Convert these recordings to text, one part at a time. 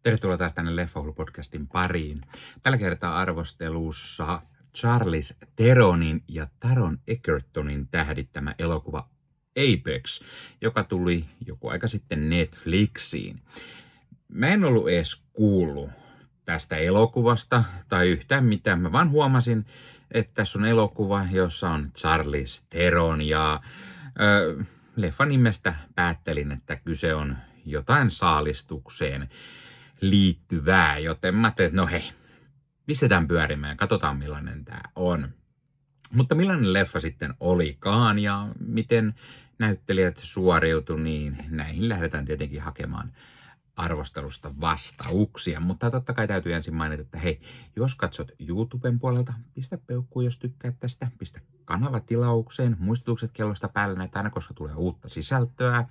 Tervetuloa taas tänne Leffahuilu-podcastin pariin. Tällä kertaa arvostelussa Charlize Theronin ja Taron Egertonin tähdittämä elokuva Apex, joka tuli joku aika sitten Netflixiin. Mä en ollut edes kuullut tästä elokuvasta tai yhtään mitään. Mä vaan huomasin, että tässä on elokuva, jossa on Charlize Theron ja leffan nimestä päättelin, että kyse on jotain saalistukseen liittyvää, joten mä ajattelin, että no hei, pistetään pyörimään ja katsotaan millainen tää on. Mutta millainen leffa sitten olikaan ja miten näyttelijät suoriutui, niin näihin lähdetään tietenkin hakemaan arvostelusta vastauksia, mutta totta kai täytyy ensin mainita, että hei, jos katsot YouTuben puolelta, pistä peukkuun, jos tykkäät tästä, pistä kanava tilaukseen, muistutukset kellosta päälle näitä aina, koska tulee uutta sisältöä.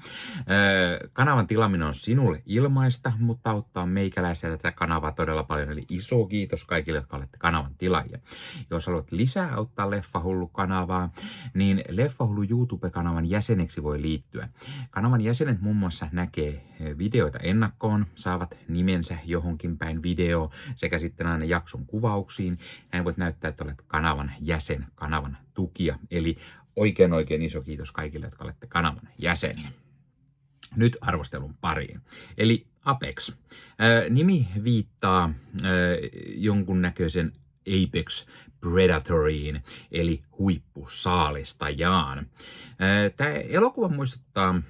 Kanavan tilaaminen on sinulle ilmaista, mutta auttaa meikäläistä tätä kanavaa todella paljon, eli iso kiitos kaikille, jotka olette kanavan tilaajia. Jos haluat lisää auttaa Leffahullu-kanavaa, niin Leffahullu YouTube-kanavan jäseneksi voi liittyä. Kanavan jäsenet muun muassa näkee videoita ennakkoon, saavat nimensä johonkin päin video sekä sitten aina jakson kuvauksiin. Näin voit näyttää, että olet kanavan jäsen, kanavan tukija. Eli oikein iso kiitos kaikille, jotka olette kanavan jäseniä. Nyt arvostelun pariin. Eli Apex. Nimi viittaa jonkunnäköisen Apex Predatoriin, eli huippusaalistajaan. Tämä elokuva muistuttaa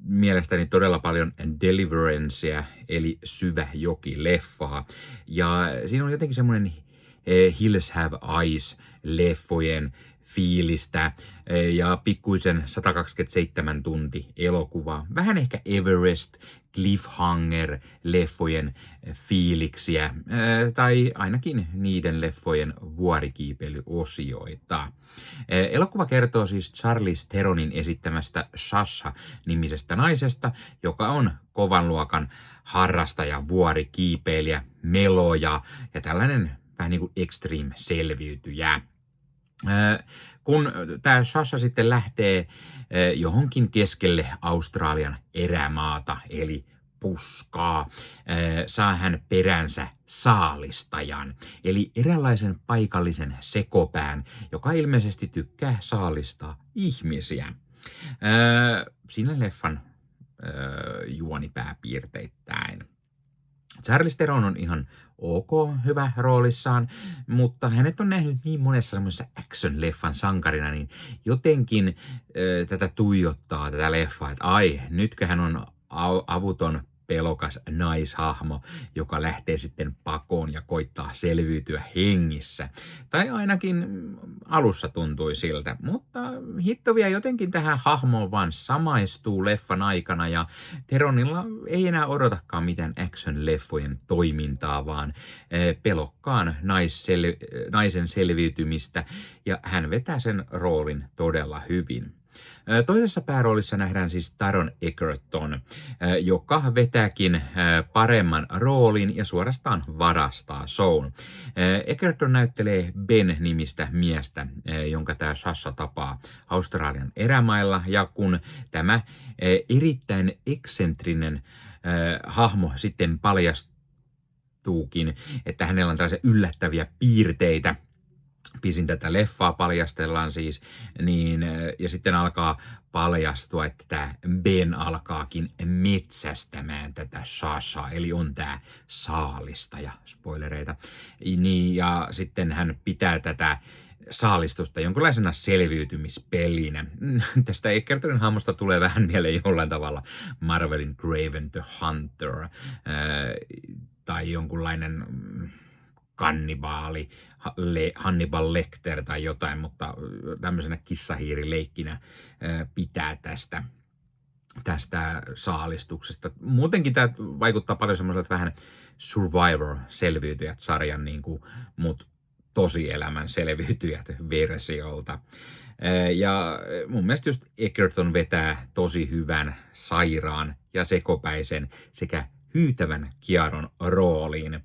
mielestäni todella paljon Deliverencea, eli Syvä joki-leffaa. Ja siinä on jotenkin semmoinen Hills Have Eyes-leffojen fiilistä ja pikkuisen 127 tunti elokuvaa. Vähän ehkä Everest, Cliffhanger-leffojen fiiliksiä, tai ainakin niiden leffojen vuorikiipeilyosioita. Elokuva kertoo siis Charlize Theronin esittämästä Sasha-nimisestä naisesta, joka on kovan luokan harrastaja, vuorikiipeilijä, meloja ja tällainen vähän niin kuin extreme-selviytyjä. Kun tämä Sasha sitten lähtee johonkin keskelle Australian erämaata, eli puskaa, saa hän peränsä saalistajan, eli eräänlaisen paikallisen sekopään, joka ilmeisesti tykkää saalistaa ihmisiä. Siinä leffan juonipääpiirteittäin. Charlize Theron on ihan ok, hyvä roolissaan, mutta hänet on nähnyt niin monessa semmoisessa action-leffan sankarina, niin jotenkin tätä tuijottaa tätä leffaa, että ai, nytkö hän on avuton, pelokas naishahmo, joka lähtee sitten pakoon ja koittaa selviytyä hengissä. Tai ainakin alussa tuntui siltä, mutta hitto vielä jotenkin tähän hahmoon vaan samaistuu leffan aikana ja Theronilla ei enää odotakaan mitään action-leffojen toimintaa, vaan pelokkaan naisen selviytymistä ja hän vetää sen roolin todella hyvin. Toisessa pääroolissa nähdään siis Taron Egerton, joka vetääkin paremman roolin ja suorastaan varastaa shown. Egerton näyttelee Ben-nimistä miestä, jonka tämä Sasha tapaa Australian erämailla, ja kun tämä erittäin eksentrinen hahmo sitten paljastuukin, että hänellä on tällaisia yllättäviä piirteitä, pisin tätä leffaa paljastellaan siis, niin, ja sitten alkaa paljastua, että tämä Ben alkaakin metsästämään tätä Sashaa, eli on tämä saalistaja, spoilereita, niin, ja sitten hän pitää tätä saalistusta jonkinlaisena selviytymispelinä. Tästä Egertonin hahmosta tulee vähän mieleen jollain tavalla Marvelin Kraven the Hunter, tai jonkunlainen kannibaali, Hannibal Lecter tai jotain, mutta tämmöisenä kissahiirileikkinä pitää tästä saalistuksesta. Muutenkin tämä vaikuttaa paljon semmoiselta vähän Survivor-selviytyjät-sarjan, niin kuin, mut tosielämän selviytyjät versiolta. Ja mun mielestä just Egerton vetää tosi hyvän, sairaan ja sekopäisen sekä hyytävän Chiaron rooliin.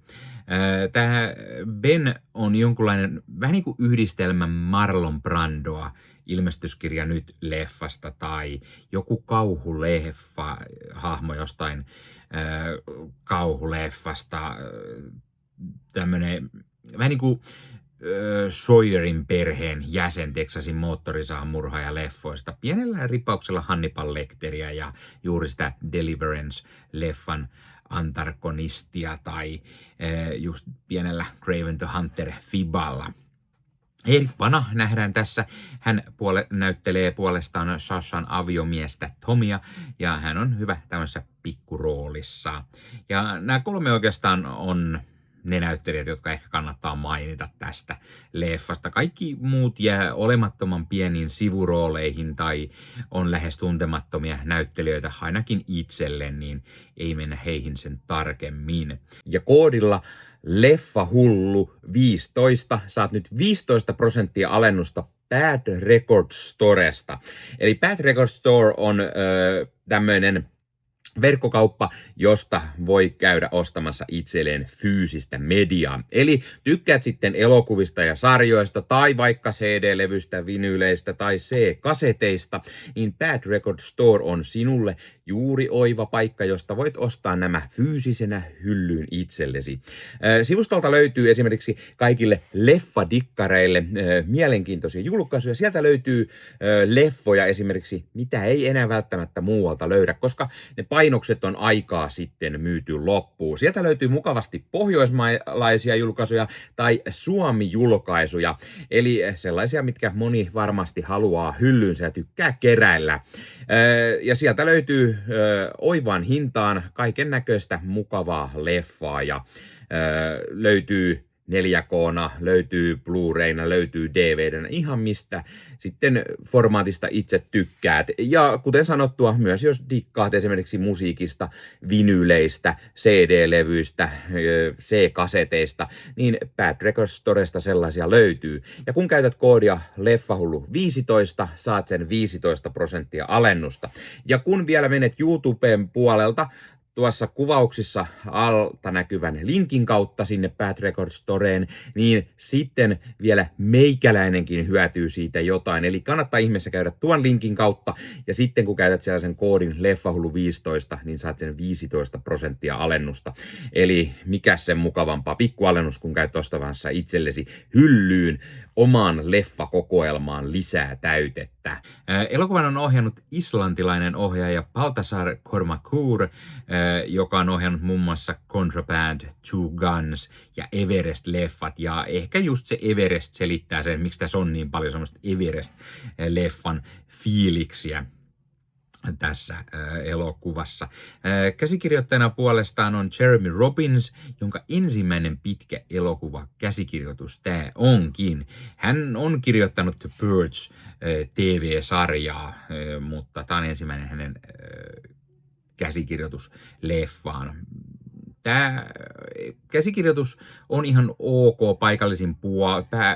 Tämä Ben on jonkunlainen vähän niin kuin yhdistelmä Marlon Brandoa ilmestyskirja nyt leffasta tai joku kauhuleffa hahmo jostain kauhuleffasta, tämmönen vähän niin kuin Sawyerin perheen jäsen Texasin moottorisahamurhaaja-leffoista. Pienellä ripauksella Hannibal Lecteria ja juuri sitä Deliverance-leffan antagonistia tai just pienellä Craven the Hunter-fiballa. Eric Bana nähdään tässä. Hän näyttelee puolestaan Sashan aviomiestä Tomia ja hän on hyvä tämmöisessä pikkuroolissa. Ja nämä 3 oikeastaan on ne näyttelijät, jotka ehkä kannattaa mainita tästä leffasta. Kaikki muut jää olemattoman pieniin sivurooleihin tai on lähes tuntemattomia näyttelijöitä ainakin itselle, niin ei mennä heihin sen tarkemmin. Ja koodilla Leffahullu 15 saat nyt 15% alennusta Bad Record Storesta. Eli Bad Record Store on tämmöinen verkkokauppa, josta voi käydä ostamassa itselleen fyysistä mediaa. Eli tykkäät sitten elokuvista ja sarjoista tai vaikka CD-levystä, vinyyleistä tai C-kaseteista, niin Bad Record Store on sinulle juuri oiva paikka, josta voit ostaa nämä fyysisenä hyllyyn itsellesi. Sivustolta löytyy esimerkiksi kaikille leffadikkareille mielenkiintoisia julkaisuja. Sieltä löytyy leffoja esimerkiksi, mitä ei enää välttämättä muualta löydä, koska ne painokset on aikaa sitten myyty loppuun. Sieltä löytyy mukavasti pohjoismaalaisia julkaisuja tai Suomi-julkaisuja, eli sellaisia, mitkä moni varmasti haluaa hyllyynsä ja tykkää keräillä. Ja sieltä löytyy oivaan hintaan kaiken näköistä mukavaa leffaa ja löytyy 4K:na, löytyy Blu-rayna, löytyy DVDnä, ihan mistä sitten formaatista itse tykkäät. Ja kuten sanottua, myös jos dikkaat esimerkiksi musiikista, vinyyleistä, CD-levyistä, C-kaseteista, niin Bad Record Storesta sellaisia löytyy. Ja kun käytät koodia Leffahullu15, saat sen 15% alennusta. Ja kun vielä menet YouTuben puolelta, tuossa kuvauksissa alta näkyvän linkin kautta sinne Bad Record Storeen, niin sitten vielä meikäläinenkin hyötyy siitä jotain. Eli kannattaa ihmeessä käydä tuon linkin kautta, ja sitten kun käytät sellaisen koodin Leffahullu15, niin saat sen 15% alennusta. Eli mikä sen mukavampaa pikkualennus, kun käyt ostavassa itsellesi hyllyyn omaan leffakokoelmaan lisää täytettä. Elokuvan on ohjannut islantilainen ohjaaja Baltasar Kormakur, joka on ohjannut muun muassa Contraband, Two Guns ja Everest-leffat. Ja ehkä just se Everest selittää sen, miksi tässä on niin paljon semmoista Everest-leffan fiiliksiä tässä elokuvassa. Käsikirjoittajana puolestaan on Jeremy Robbins, jonka ensimmäinen pitkä elokuva käsikirjoitus tämä onkin. Hän on kirjoittanut The Purge TV-sarjaa, mutta tämä on ensimmäinen hänen käsikirjoitus leffaan. Tämä käsikirjoitus on ihan ok paikallisin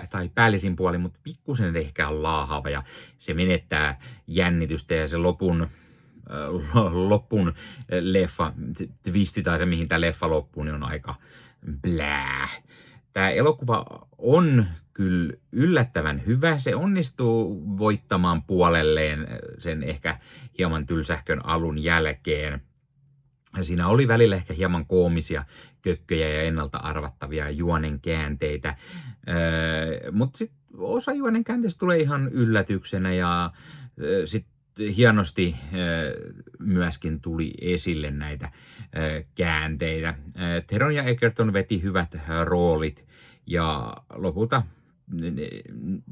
tai päällisin puoli, mutta pikkusen ehkä on laahava ja se menettää jännitystä ja se lopun leffa, twisti tai se mihin tämä leffa loppuu, niin on aika blää. Tämä elokuva on kyllä yllättävän hyvä. Se onnistuu voittamaan puolelleen sen ehkä hieman tylsähkön alun jälkeen. Siinä oli välillä ehkä hieman koomisia kökköjä ja ennalta arvattavia juonen käänteitä, mutta sitten osa juonen käänteistä tulee ihan yllätyksenä ja sitten hienosti myöskin tuli esille näitä käänteitä. Theron ja Egerton veti hyvät roolit ja lopulta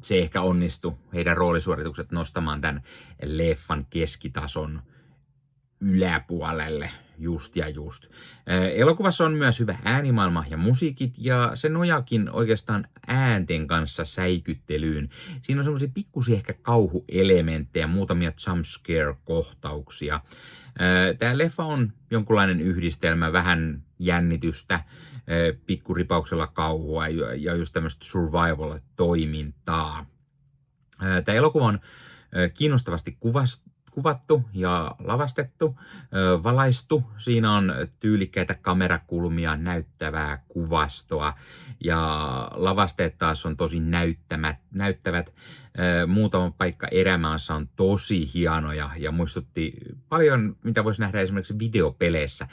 se ehkä onnistui heidän roolisuoritukset nostamaan tämän leffan keskitason yläpuolelle just ja just. Elokuvassa on myös hyvä äänimaailma ja musiikit ja se nojaakin oikeastaan äänten kanssa säikyttelyyn. Siinä on semmoisia pikkusia ehkä kauhuelementtejä, muutamia jumpscare-kohtauksia. Tämä leffa on jonkunlainen yhdistelmä, vähän jännitystä, pikkuripauksella kauhua ja just tämmöistä survival-toimintaa. Tämä elokuva on kiinnostavasti kuvattu ja lavastettu, valaistu. Siinä on tyylikkäitä kamerakulmia, näyttävää kuvastoa ja lavasteet taas on tosi näyttävät. Muutama paikka erämaassa on tosi hienoja ja muistutti paljon, mitä voisi nähdä esimerkiksi videopeleissä.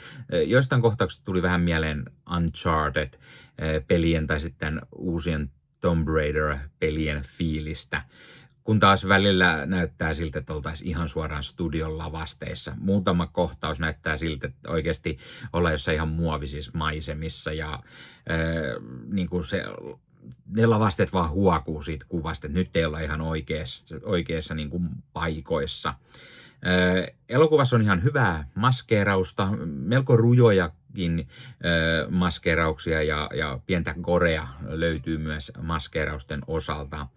Joistain kohtauksista tuli vähän mieleen Uncharted-pelien tai sitten uusien Tomb Raider-pelien fiilistä, kun taas välillä näyttää siltä, että oltaisiin ihan suoraan studion lavasteissa. Muutama kohtaus näyttää siltä, että oikeasti ollaan jossain ihan muovisissa maisemissa ja niin kuin ne lavasteet vaan huokuu siitä kuvasta, että nyt ei olla ihan oikeassa niin kuin paikoissa. Elokuvassa on ihan hyvää maskeerausta, melko rujojakin maskeerauksia ja pientä gorea löytyy myös maskeerausten osalta.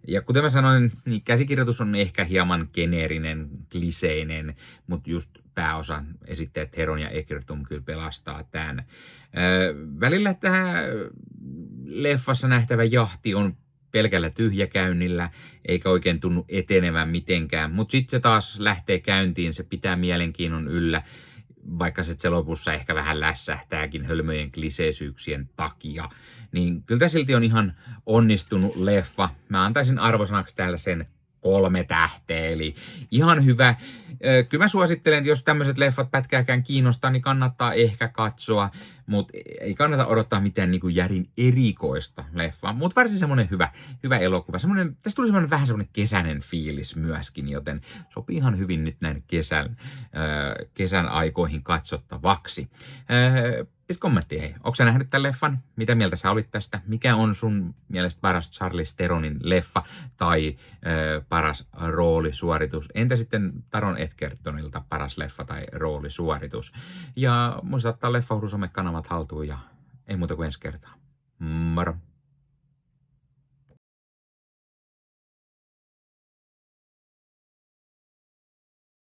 Ja kuten mä sanoin, niin käsikirjoitus on ehkä hieman geneerinen, kliseinen, mutta just pääosa esittäjät Heron ja Egerton kyllä pelastaa tämän. Välillä tämä leffassa nähtävä jahti on pelkällä tyhjäkäynnillä, eikä oikein tunnu etenevän mitenkään, mutta sitten se taas lähtee käyntiin, se pitää mielenkiinnon yllä, vaikka se lopussa ehkä vähän lässähtääkin hölmöjen kliseisyyksien takia, niin kyllä tämä silti on ihan onnistunut leffa. Mä antaisin arvosanaksi täällä sen 3 tähteä, eli ihan hyvä. Kyllä mä suosittelen, että jos tämmöiset leffat pätkääkään kiinnostaa, niin kannattaa ehkä katsoa, mutta ei kannata odottaa mitään niin kuin järin erikoista leffaa, mutta varsin semmoinen hyvä elokuva. Tästä tuli vähän semmoinen kesäinen fiilis myöskin, joten sopii ihan hyvin nyt näin kesän aikoihin katsottavaksi. Pistä kommentti, hei. Onko sä nähnyt tämän leffan? Mitä mieltä sä olit tästä? Mikä on sun mielestä paras Charlize Theronin leffa tai paras roolisuoritus? Entä sitten Taron Egertonilta paras leffa tai roolisuoritus? Ja muista ottaa Leffa Huru -somekanavat haltuun ja ei muuta kuin ensi kertaa. Moro!